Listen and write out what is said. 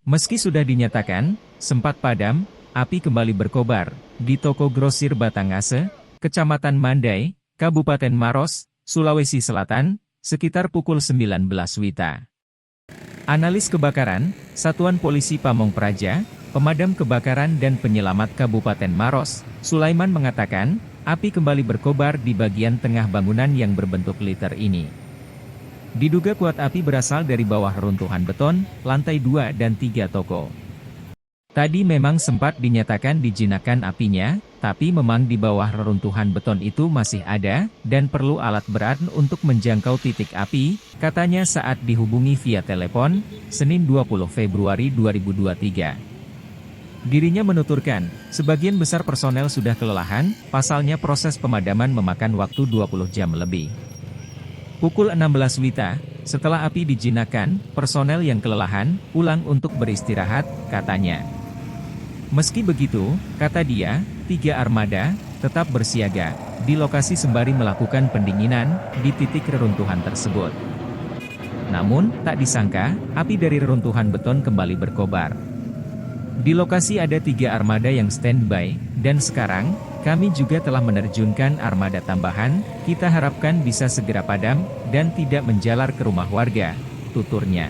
Meski sudah dinyatakan sempat padam, api kembali berkobar di toko grosir Batangase, Kecamatan Mandai, Kabupaten Maros, Sulawesi Selatan, sekitar pukul 19 WITA. Analis kebakaran, Satuan Polisi Pamong Praja, Pemadam Kebakaran dan Penyelamat Kabupaten Maros, Sulaiman mengatakan, api kembali berkobar di bagian tengah bangunan yang berbentuk liter ini. Diduga kuat api berasal dari bawah runtuhan beton, lantai 2 dan 3 toko. Tadi memang sempat dinyatakan dijinakan apinya, tapi memang di bawah reruntuhan beton itu masih ada, dan perlu alat berat untuk menjangkau titik api, katanya saat dihubungi via telepon, Senin 20 Februari 2023. Dirinya menuturkan, sebagian besar personel sudah kelelahan, pasalnya proses pemadaman memakan waktu 20 jam lebih. Pukul 16 WITA, setelah api dijinakan, personel yang kelelahan, pulang untuk beristirahat, katanya. Meski begitu, kata dia, 3 armada, tetap bersiaga, di lokasi sembari melakukan pendinginan, di titik reruntuhan tersebut. Namun, tak disangka, api dari reruntuhan beton kembali berkobar. Di lokasi ada 3 armada yang standby, dan sekarang, kami juga telah menerjunkan armada tambahan, kita harapkan bisa segera padam, dan tidak menjalar ke rumah warga, tuturnya.